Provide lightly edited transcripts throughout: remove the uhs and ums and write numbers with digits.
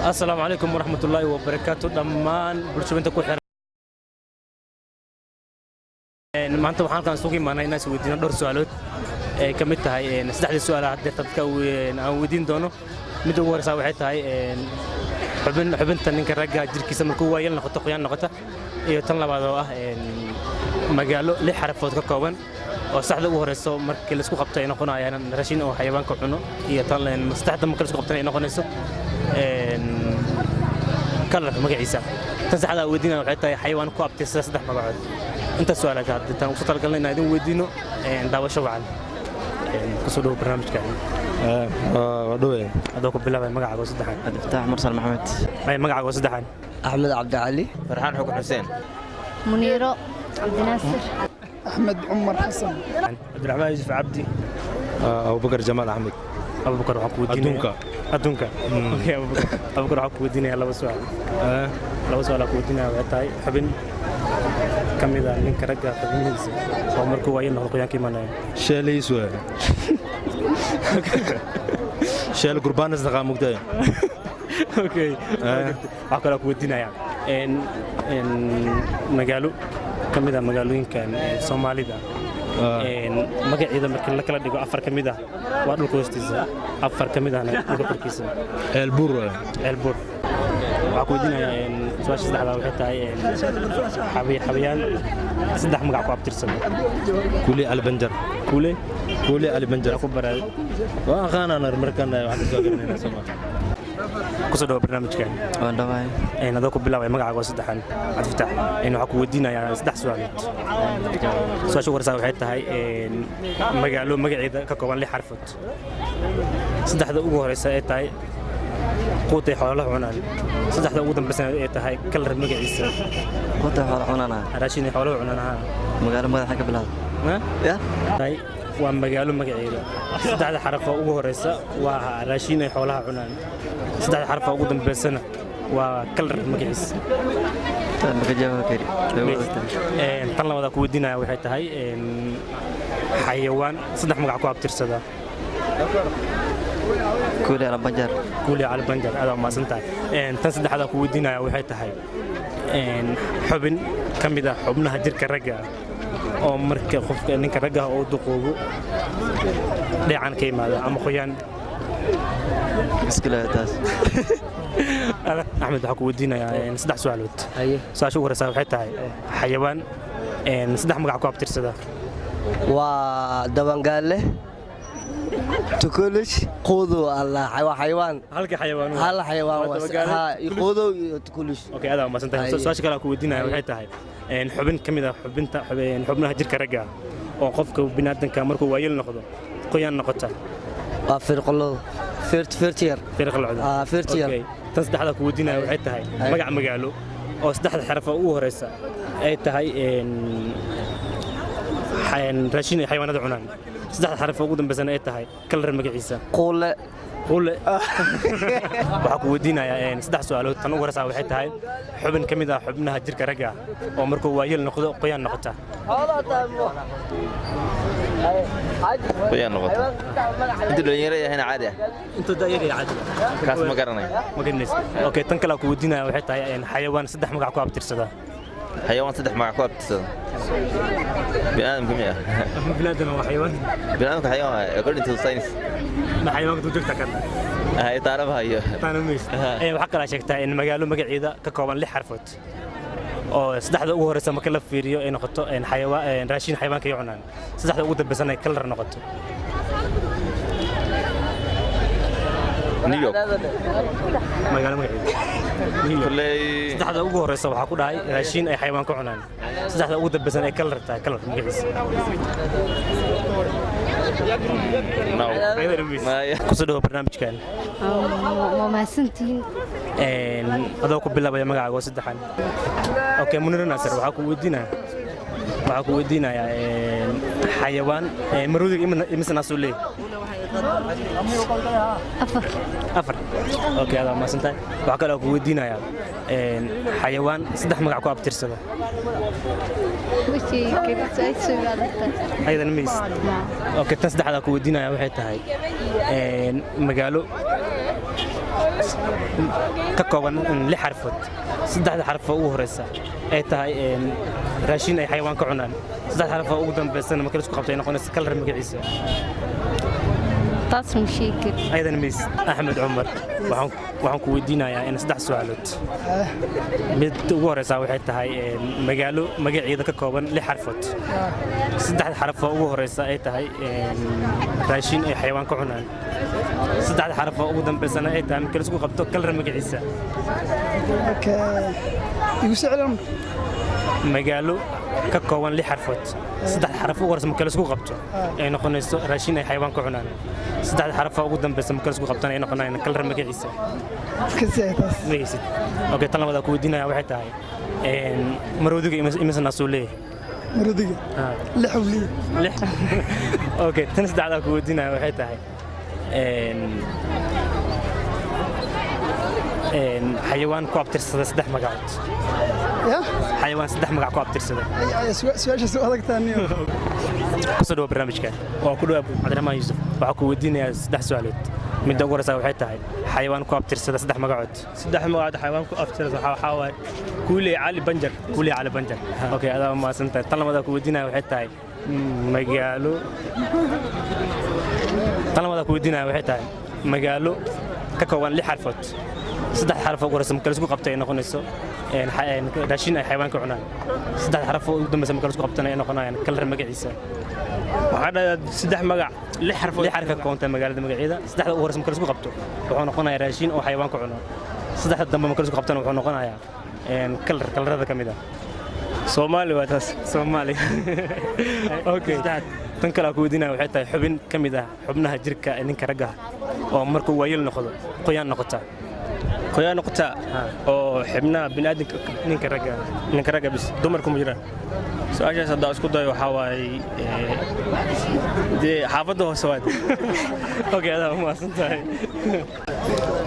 السلام عليكم ورحمة الله وبركاته دمان برشلونة كوحر maanta waxaan kan suuqi maanay inaas weydiino dhowr su'aalood ee kamid tahay saddexda su'aalaad dadka aan weydiin doono mid ugu horeysa waxay tahay xubinta ninka ragga jirkiisa markuu waayeel noqoto qoyaan noqota iyo tan labaad oo ah magaalo lix xarfood ka kooban oo saxda ugu horeyso markii la isku qabto ay noqonayaan raashin oo xayawaanka cuno iyo tan saddexda markii la isku qabto ay noqonayso kalar magaciisa tan saxda weydiina waxay tahay xayawaan ku abtirsa saddex magacood inta su'aalaad hadda ugu talgalnay inaan idin weydiino daawasho wacan kusoo dhaw barnaamijkan ودوين adoo ku bilaabay magacaaga saddexan افتح مرسل محمد ay magacaaga saddexan أحمد عبد علي فرحان حكم حسين منيرة عبد الناصر أحمد عمر حسن عبد الرحمن يوسف عبدي أبو بكر جمال أحمد أبو بكر waxaan ku weydiinaya adduunka okay Abu Bakar waxaan ku weydiinaya laba su'aal ku weydiinaya waxay tahay xubin kamid ah ninka ragga xubnihiisa oo markuu waayeel noqdo qoyaan ka imanaya شيلي سؤال شيل قربان استقام مقدام okay waxaan kala ku weydiinaya magaalo kamid ah magaalooyinkan Soomaalida magaceeda markii la kala dhigo afar kamid ah waa dhulka hoostiisa afar kamid ahna dhulka korkiisa البور elbur waxaan ku weydiinayaa su'aasha saddexda waxay tahay xabiyaan saddex magac ku abtirsada كولي على بنجر كولي على بنجر ku baray وأنا مركنا واحد سوقنا سما kusoo dhaw barnaamijkan واندواي adoo ku bilaabay magacaaga saddexan Cabdi Fataax waxaan ku weydiinayaa saddex su'aalood su'aasha ugu horeysa waxay tahay magaalo magaceeda ka kooban lix xarfood saddexda ugu horeysa ay tahay quutay xoolaha cunaan saddexda ugu dambeysana ay tahay kalar magaciisa كنت حول عنانا raashin ay xoolaha cunaan مقال مدح حق بلاد يا tahay waa magaalo magaceeda saddexda xaraf oo ugu horeysa waa raashin ay xoolaha cunaan saddexda xaraf oo ugu dambeysana waa kalar magaciisa مكجاوة كري tan labaad ku weydiinaya waxay tahay xayawaan saddex magac ku abtirsada كولي على بنجر kuuli cali banjar aad ma santahay tan saddexda ku weydiinaya waxay tahay xubin kamid ah xubnaha jirka ragga oo marka qofka ninka ragga oo duqoobo dheecan ka yimaado ama qoyaan اسكلا تاس axmed waxaa ku weydiinayaa saddex su'aalood haye su'aasha ugu horeysa waxay tahay xayawaan saddex magac ku abtirsada waa dabangaale tukulish quudu allah waa xayawaan halka xayawaan hal xayawaan ha quudu iyo tukulish okay aad ma santahay su'aasha kale ku weydiinayaa waxay tahay xubin kamid ah xubnaha jirka ragga oo qofka bini'aadanka markuu waayeel noqdo qoyaan noqota waa firqolo firtiyer فرق العدد firtiyer tan saddexda ku weydiinaya waxay tahay magac magaalo oo saddexda xaraf ugu horeysa ay tahay raashin ay xayawaanada cunaan saddexda xaraf ugu dambeysana ay tahay kalar magaciisa quule qule waxaa ku weydiinayaa saddex su'aalood tan ugu horeysa waxay tahay xubin kamid ah xubnaha jirka ragga oo markuu waayeel noqdo qoyaan noqota qoyaan noqoto inta dhalinyaro yahayna caadi ah inta daayir ay caadi kaas ma garanay ma garanaysa okay tan kale ku weydiinaya waxay tahay xayawaan saddex magac ku abtirsada xayawaan saddex magac ku abtirsada bini'aadamka miya bini'aadamka waa xayawaan bini'aadamka xayawaan according to science ma xayawaanka duurjoogta ka hay taarabaha iyo taanamis waxaa kala sheegtaa in magaalo magaceeda ka kooban lix xarfood oo saddexda ugu horeysa marka la fiiriyo ay noqoto xayawaan raashin xayawaanka ay cunaan saddexda ugu dambeysana ay kalar noqoto New York magaalo magaceeda kulley saddexda ugu horeysa waxaa ku dhahay raashin ay xayawaanka cunaan saddexda ugu dambeysana ay kalar tahay kalar magaciisa no kusoo dhawo barnaamijkan waa mahadsantihiin adoo ku bilaabaya magacaaga oo saddexan okay Munira Nasir waxaa ku weydiinayaa xayawaan maroodiga imisa naas uu leeyahay afar okay aad ma santahay waxaa kale oo ku weydiinayaa xayawaan saddex magac ku abtirsada wixii kale ay soo gaartay aydan miis okay tan saddexda ku weydiinayaa waxay tahay magaalo ka kooban 6 xarfood saddexda xaraf oo ugu horeysa ay tahay raashin ay xayawaanka cunaan saddexda xaraf oo ugu dambeysana marka la isku qabto ay noqonayso kalar magaciisa taas ma sheegi aydan miis Axmed Cumar waxaan ku weydiinayaa in saddex su'aalood mid ugu horeysa waxay tahay magaalo magaceeda ka kooban 6 xarfood saddexda xaraf oo ugu horeysa ay tahay raashin ay xayawaanka cunaan saddexda xaraf oo ugu dambeysana ay tahay marka la isku qabto kalar magaciisa igu socdaan magaalo ka kooban 6 xarfood saddex xaraf ugu horeysa marka la isku qabto ay noqonayso raashin ay xayawaanka cunaan saddexda xaraf ugu dambeysana marka la isku qabtana ay noqonayaan kalar magaciisa kasaytaas ميسد اوكي طلع ودا كودينا waxay tahay marodiga imisa nasuulay marodiga la xawliye اوكي tan sadexda koodina waxay tahay xayawaan ku abtirsada saddex magacood ya xayawaan saddex magac ku abtirsada su'aasha soo adagtaaniyo ku soo dhaw barnaamijkan waa ku dhaw Cabdiraxmaan Yuusuf waxa ku weydiinayaa saddex su'aalood midda ugu horeysa waxay tahay xayawaan ku abtirsada saddex magacood saddex magacood xayawaan ku abtirsada waxaa waaye kuule cali banjar kuule cali banjar okay adaa ma santaa tan lamada ku weydiinayaa waxay tahay magaalo tan lamada ku weydiinayaa waxay tahay magaalo ka kooban 6 xarfood saddex xaraf ugu horeysa marka la isku qabto ay noqonayso raashin ay xayawaanka cunaan saddex xaraf ugu dambeysana marka la isku qabtana ay noqonayaan kalar magaciisa waxaa dhahaa saddex magac 6 xarfood 6 xaraf ka koonta magaalada magaceeda saddexda ugu horeysa marka la isku qabto wuxuu noqonayaa raashin oo xayawaanka cunaan saddexda dambe marka la isku qabtana wuxuu noqonayaa kalarada kamid ah Soomaali waa taas Soomaali okay tan kale ku weydiinaa waxay tahay xubin kamid ah xubnaha jirka ninka ragga oo markuu waayil noqdo qoyaan noqota oo xibnaha bini'aadamka ninka ragga bis dumarku ma jiraan su'aashaas hadda isku dayo waxa waaye xaafadda hoose waad okay adaa ma santahay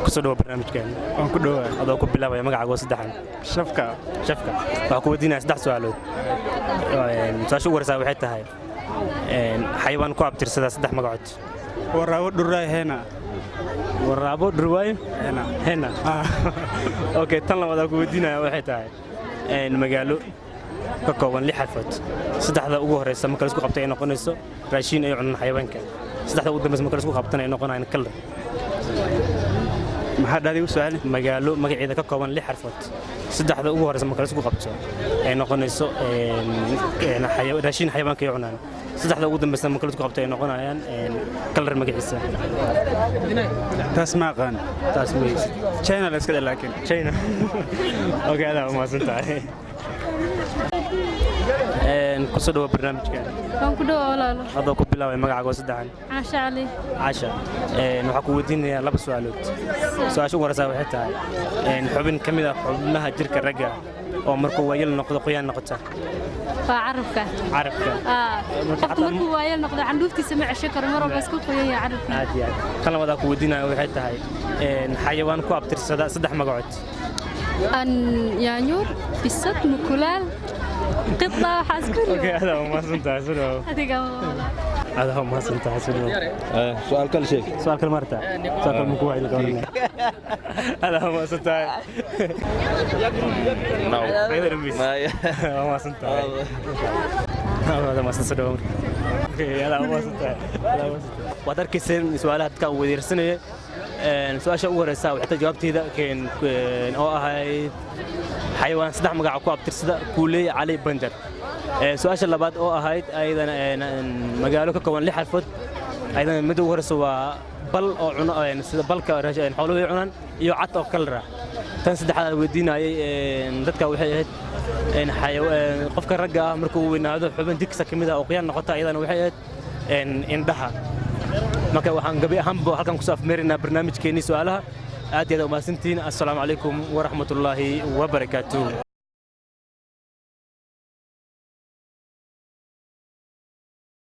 ku soo dhaw barnaamijkan waan ku dhawaa adoo ku bilaabaya magacaaga saddexan shafka waxa ku weydiinaa saddex su'aalood su'aasha ugu horeysa waxay tahay xayawaan ku abtirsada saddex magacood waraabo dhuraay heena waraabo dhurwaay heena okay tan lamada ku weydiinaya waxay tahay magaalo ka kooban 6 xarfood saddexda ugu horeysa marka la isku qabto ay noqonayso raashin ay cunaan xayawaanka saddexda ugu dambeysana marka la isku qabtana ay noqonayaan kalar maxaa dhahday su'aal magaalo magaceeda ka kooban 6 xarfood saddexda ugu horeysa marka la isku qabto ay noqonayso raashin xayawaanka ay cunaan saddexda ugu dambeysana marka la isku qabto ay noqonayaan kalar magaciisa taas ma aqaan taas weey China la iska laakiin China okay adaa ma santahay ku soo dhaw barnaamijkan waan ku dhaw walaalo adoo ku bilaabay magacaaga saddexan Caasha Ali Caasha waxa ku weydiinayaa laba su'aalood su'aasha ugu horeysa waxay tahay xubin kamid ah xubnaha jirka ragga oo markuu waayil noqdo qoyaan noqota waa carabka qofka markuu waayil noqdo candhuuftiisa ma cesho karo mar walba isku qoyan yahay carabka aad iyo aad tan lamada ku weydiinayaa waxay tahay xayawaan ku abtirsada saddex magacood yaanyuur bisad mukulaal قطة حاسكري اوكي هذا ما سنتها سنو هذا هو ما سنتها سنو سؤال كل شيء سؤال كل مرة سؤال كل مكوعي هذا هو ما سنتها ما سنتها هذا ما سنتها هذا ما سنتها وتركيسين سؤالات كان ودير سنة سؤال ugu horeysa waxay jawaabteeda keen oo ahayd xayawaan saddex magac ku abtirsada kuule cali banjar su'aasha labaad oo ahayd aydan magaalo ka kooban 6 xarfood aydan mid ugu horeysa waa bal oo cuno sida balka xooluhu ay cunaan iyo cad oo kalara tan saddexaad weydiinayay dadka waxay ahayd qofka ragga ah markuu weynaado xubin jirkiisa kamid ah oo qoyaan noqota aydan waxay ahayd indhaha marka waxaan gabi ahaanba halkan ku soo afmeerinaa barnaamijkeennii su'aalaha aad iyo aad u mahadsantihiin assalaamu calaykum waraxmatullaahi wabarakaatuh